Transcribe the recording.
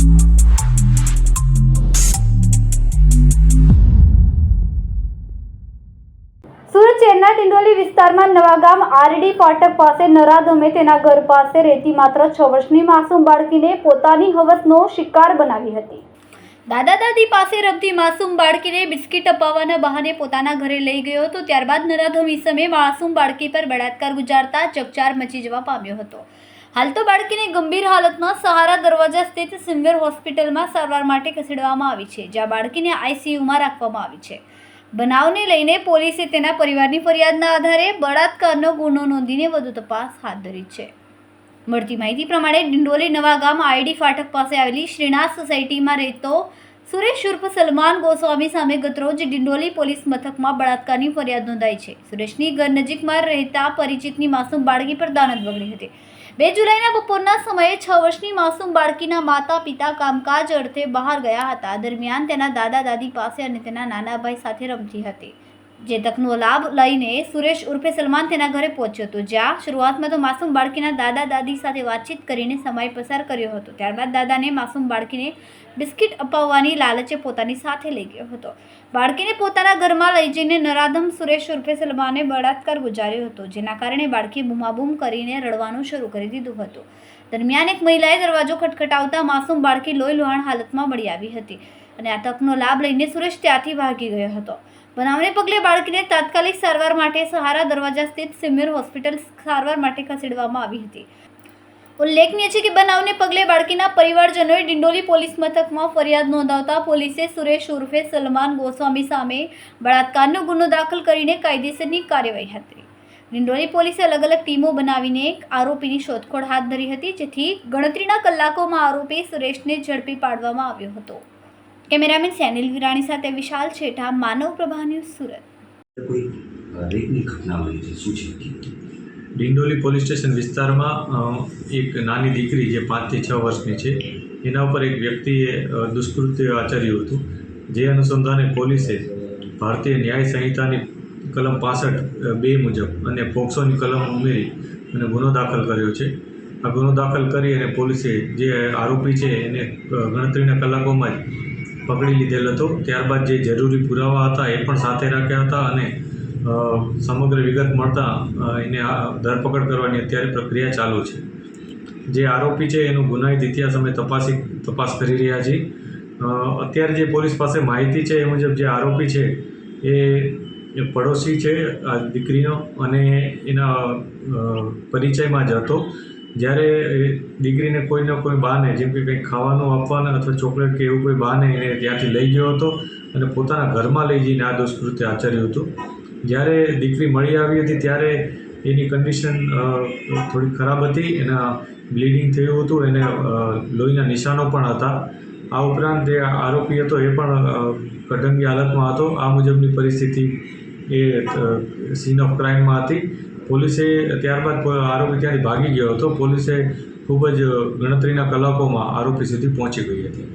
સુરત શહેરના ડિંડોલી વિસ્તારમાં નવાગામ આરડી ફાટક પાસે નરાધમે તેના ઘર પાસે રહેતી માત્ર 6 વર્ષની માસૂમ બાળકીને પોતાની હવસનો શિકાર બનાવી હતી। દાદા દાદી પાસે રમતી માસૂમ બાળકીને બિસ્કિટ અપાવવાના બહાને પોતાના ઘરે લઈ ગયો હતો। ત્યારબાદ નરાધમ ઈસમે માસૂમ બાળકી પર બળાત્કાર ગુજારતા ચકચાર મચી જવા પામ્યો હતો। હાલ તો બાળકીને ગંભીર હાલતમાં સહારા દરવાજા સ્થિત સિમવેર હોસ્પિટલમાં સારવાર માટે ખસેડવામાં આવી છે, જ્યાં બાળકીને આઈસીયુમાં રાખવામાં આવી છે। બનાવને લઈને પોલીસે તેના પરિવારની ફરિયાદના આધારે બળાત્કારનો ગુનો નોંધીને વધુ તપાસ હાથ ધરી છે। મળતી માહિતી પ્રમાણે ડિંડોલી નવાગામ આઈડી ફાટક પાસે આવેલી શ્રીનાથ સોસાયટીમાં રહેતો સુરેશ ઉર્ફ સલમાન ગોસ્વામી સામે ગતરોજ ડિંડોલી પોલીસ મથકમાં બળાત્કારની ફરિયાદ નોંધાઈ છે। સુરેશની ઘર નજીકમાં રહેતા પરિચિતની માસૂમ બાળકી પર દાનત વગડી હતી। 2 જુલાઈના બપોરના સમયે 6 વર્ષની માસૂમ બાળકીના માતા પિતા કામકાજ અર્થે બહાર ગયા હતા। દરમિયાન તેના દાદા દાદી પાસે અને તેના નાના ભાઈ સાથે રમતી હતી, જે તકનો લાભ લઈને સુરેશ ઉર્ફે સલમાન તેના ઘરે પહોંચ્યો હતો, જ્યાં શરૂઆતમાં તો માસૂમ બાળકીના દાદા દાદી સાથે વાતચીત કરીને સમય પસાર કર્યો હતો। ત્યારબાદ દાદાને માસૂમ બાળકીને બિસ્કિટ અપાવવાની લાલચે પોતાની સાથે લઈ ગયો હતો। બાળકીને પોતાના ઘરમાં લઈ જઈને નરાધમ સુરેશ ઉર્ફે સલમાને બળાત્કાર ગુજાર્યો હતો, જેના કારણે બાળકી બૂમાબૂમ કરીને રડવાનું શરૂ કરી દીધું હતું। દરમિયાન એક મહિલાએ દરવાજો ખટખટાવતા માસૂમ બાળકી લોહી લુહાણ હાલતમાં મળી આવી હતી અને આ તકનો લાભ લઈને સુરેશ ત્યાંથી ભાગી ગયો હતો। બનાવને પગલે બાળકીને તાત્કાલિક સારવાર માટે સહારા દરવાજા સ્થિત સિમવેર હોસ્પિટલ સારવાર માટે ખસેડવામાં આવી હતી। ઉલ્લેખનીય છે કે બનાવને પગલે બાળકીના પરિવારજનોએ ડિંડોલી પોલીસ મથકમાં ફરિયાદ નોંધાવતા પોલીસે સુરેશ ઉર્ફે સલમાન ગોસ્વામી સામે બળાત્કારનો ગુનો દાખલ કરીને કાયદેસરની કાર્યવાહી હાથ ધરી। ડિંડોલી પોલીસે અલગ અલગ ટીમો બનાવીને આરોપીની શોધખોળ હાથ ધરી હતી, જેથી ગણતરીના કલાકોમાં આરોપી સુરેશને ઝડપી પાડવામાં આવ્યો હતો। કેમેરામેન સેનિલ વિરાણી સાથે વિશાલ છેઠા, માનવ પ્રભા ન્યૂઝ, સુરત। કોઈ રેપની ઘટના બની છે, શું છે? ડિંડોલી પોલીસ સ્ટેશન વિસ્તારમાં એક નાની દીકરી જે 5 થી 6 વર્ષની છે, એના ઉપર એક વ્યક્તિએ દુષ્કૃત્ય આચર્યું હતું, જે અનુસંધાને પોલીસે ભારતીય ન્યાય સંહિતાની કલમ 65(2) મુજબ અને પોક્સોની કલમ ઉમેરી અને ગુનો દાખલ કર્યો છે। આ ગુનો દાખલ કરી અને પોલીસે જે આરોપી છે એને ગણતરીના કલાકોમાં જ પકડી લીધેલ હતો। ત્યારબાદ જે જરૂરી પુરાવા હતા એ પણ સાથે રાખ્યા હતા અને સમગ્ર વિગત મળતા એને ધરપકડ કરવાની અત્યારે પ્રક્રિયા ચાલુ છે। જે આરોપી છે એનું ગુનાહિત ઇતિહાસ અમે તપાસ કરી રહ્યા છીએ। અત્યારે જે પોલીસ પાસે માહિતી છે એ મુજબ જે આરોપી છે એ પડોશી છે આ દીકરીનો અને એના પરિચયમાં જ હતો। જ્યારે દીકરીને કોઈને કોઈ બહાને, જેમ કે કંઈક ખાવાનું આપવાના અથવા ચોકલેટ કે એવું કોઈ બહાને એને ત્યાંથી લઈ ગયો હતો અને પોતાના ઘરમાં લઈ જઈને આ દુષ્કૃત્ય આચર્યું હતું। જ્યારે દીકરી મળી આવી હતી ત્યારે એની કન્ડિશન થોડી ખરાબ હતી, એના બ્લીડિંગ થયું હતું, એને લોહીના નિશાનો પણ હતા। આ ઉપરાંત જે આરોપી હતો એ પણ કડંગી હાલતમાં હતો। આ મુજબની પરિસ્થિતિ એ સીન ઓફ ક્રાઇમમાં હતી। પોલીસે ત્યારબાદ આરોપી ત્યાંથી ભાગી ગયો હતો। પોલીસે ખૂબ જ ગણતરીના કલાકોમાં આરોપી સુધી પહોંચી ગઈ હતી।